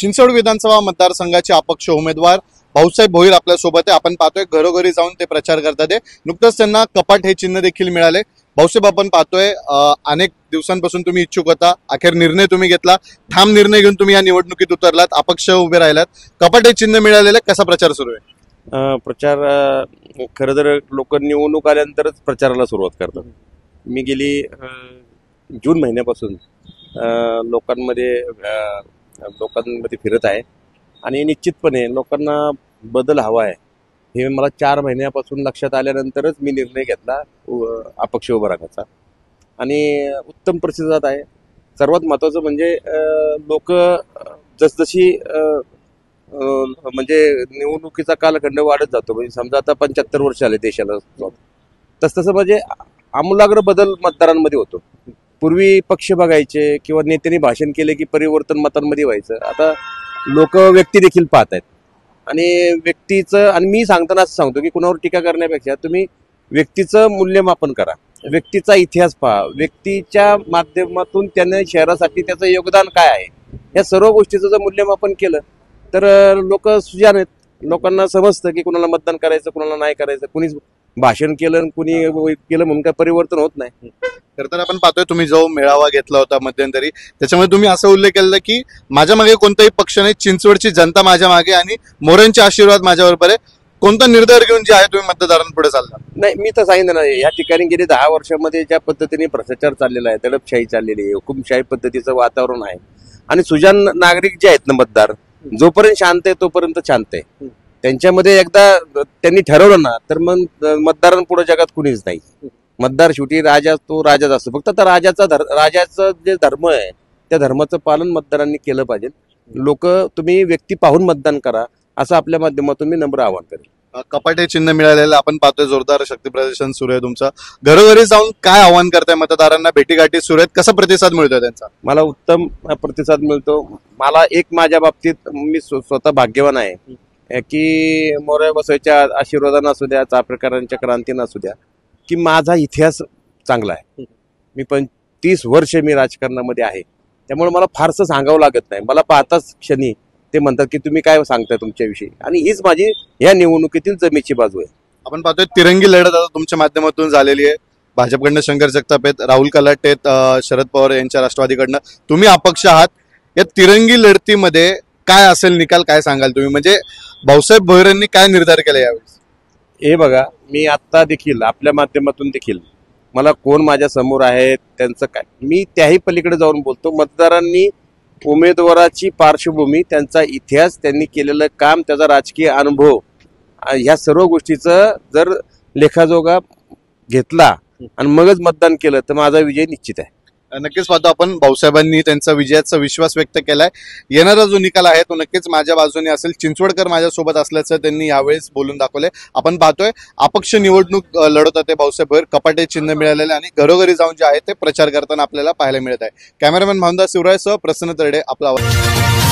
चिंचवड विधानसभा मतदारसंघाचे अपक्ष उमेदवार भाऊसाहेब भोईर आपल्या सोबत आहे। आपण पाहतोय घरोघरी जाऊन ते प्रचार करतात। नुकतंच त्यांना कपाट हे चिन्ह देखील मिळाले। भाऊसाहेब, आपण पाहतोय अनेक दिवसांपासून तुम्ही इच्छुक होता, अखेर निर्णय तुम्ही घेतला, ठाम निर्णय घेऊन तुम्ही या निवडणुकीत उतरलात, अपक्ष उभे राहिलात, कपाट हे चिन्ह मिळालेलं, कसा प्रचार सुरू आहे? प्रचार खरं तर लोक निवडणूक आल्यानंतरच प्रचाराला सुरुवात करतात। मी गेली जून महिन्यापासून लोकांमध्ये फिरत आहे आणि निश्चितपणे लोकांना बदल हवा आहे हे मला 4 महिन्यापासून लक्षात आल्यानंतरच मी निर्णय घेतला अपक्ष उभा राहण्याचा आणि उत्तम प्रतिसाद आहे। सर्वात महत्त्वाचं म्हणजे लोक जसजशी म्हणजे निवडणुकीचा कालखंड वाढत जातो, म्हणजे समजा आता 75 वर्ष आले देशाला, तसतसं म्हणजे आमूलाग्र बदल मतदारांमध्ये होतो। पूर्वी पक्ष बघायचे किंवा नेत्यांनी भाषण केले की परिवर्तन मतांमध्ये व्हायचं, आता लोक व्यक्ती देखील पाहत आहेत आणि व्यक्तीचं, आणि मी सांगताना असं सांगतो की कुणावर टीका करण्यापेक्षा तुम्ही व्यक्तीचं मूल्यमापन करा, व्यक्तीचा इतिहास पहा, व्यक्तीच्या माध्यमातून त्याने शहरासाठी त्याचं योगदान काय आहे, या सर्व गोष्टीचं जर मूल्यमापन केलं तर लोक सुजाण आहेत, लोकांना समजतं की कुणाला मतदान करायचं कुणाला नाही करायचं। कुणीच भाषण केलं कुणी केलं म्हणून काय परिवर्तन होत नाही। खरं तर आपण पाहतोय तुम्ही जो मेळावा घेतला होता मध्यंतरी, त्याच्यामध्ये तुम्ही असं उल्लेख केला की माझ्या मागे कोणताही पक्ष नाही, चिंचवडची जनता माझ्या मागे आणि मोऱ्यांचे आशीर्वाद माझ्याबरोबर आहे। कोणता निर्धार घेऊन जे आहे तुम्ही मतदारांपुढे चालला? नाही, मी तर सांगितलं ना, या ठिकाणी गेली 10 वर्षामध्ये ज्या पद्धतीने भ्रष्टाचार चाललेला आहे, दडपशाही चाललेली आहे, हुकुमशाही पद्धतीचं वातावरण आहे आणि सुजाण नागरिक जे आहेत ना मतदार, जोपर्यंत शांत आहे तोपर्यंत शांत आहे। त्यांच्यामध्ये एकदा त्यांनी ठरवलं ना तर मग मतदारांपुढे जगात कुणीच नाही। मतदार शेवटी राजा, तो राजाच असतो, फक्त आता राजाचं जे धर्म आहे त्या धर्माचं पालन मतदारांनी केलं पाहिजे। लोक तुम्ही व्यक्ती पाहून मतदान करा, असं आपल्या माध्यमातून मी नम्र आवाहन करेन। कपाट हे चिन्ह मिळालेलं आपण पाहतोय, जोरदार शक्ती प्रदर्शन सुरू आहे तुमचं। घरोघरी जाऊन काय आवाहन करताय मतदारांना, भेटीगाठी सुरू आहेत, कसा प्रतिसाद मिळतोय त्यांचा? मला उत्तम प्रतिसाद मिळतो। मला एक माझ्या बाबतीत मी स्वतः भाग्यवान आहे की मोरया बसवायच्या आशीर्वादानं असू द्या, चापेकरांच्या क्रांतीनं असू द्या, की माझा इतिहास चांगला आहे। मी 30 वर्ष मी राजकारणामध्ये आहे, त्यामुळे मला फारसं सांगावं लागत नाही। मला पाहताच क्षणी ते म्हणतात की तुम्ही काय सांगताय तुमच्याविषयी, आणि हीच माझी या निवडणुकीतील जमेची बाजू आहे। आपण पाहतोय तिरंगी लढत आता तुमच्या माध्यमातून झालेली आहे। भाजपकडनं शंकर जगताप आहेत, राहुल कलाटे आहेत, शरद पवार यांच्या राष्ट्रवादीकडनं, तुम्ही अपक्ष आहात। या तिरंगी लढतीमध्ये काय असेल निकाल, काय सांगाल तुम्ही? म्हणजे भाऊसाहेब भोईरांनी काय निर्धार केला यावेळेस? हे बघा, मी आता देखील आपल्या माध्यमातून देखील मला कोण माझ्या समोर आहे त्यांचं काय, मी त्याही पलीकडे जाऊन बोलतो। मतदारांनी उमेदवाराची पार्श्वभूमी, त्यांचा इतिहास, त्यांनी केलेलं काम, त्याचा राजकीय अनुभव, ह्या सर्व गोष्टीचं जर लेखाजोगा घेतला आणि मगच मतदान केलं तर माझा विजय निश्चित आहे। नक्कीच पाहतो आपण, भाऊसाहेबांनी त्यांचा विजयाचा विश्वास व्यक्त केलाय। येणारा जो निकाल आहे तो नक्कीच माझ्या बाजूने असेल, चिंचवडकर माझ्यासोबत असल्याचं त्यांनी यावेळेस बोलून दाखवलंय। आपण पाहतोय अपक्ष निवडणूक लढत होते भाऊसाहेब भोईर, कपाटे चिन्ह मिळालेले आणि घरोघरी जाऊन जे आहे ते प्रचार करताना आपल्याला पाहायला मिळत आहे। कॅमेरामॅन भावनदास शिवरायसह प्रसन्न तरडे, आपला आवाज।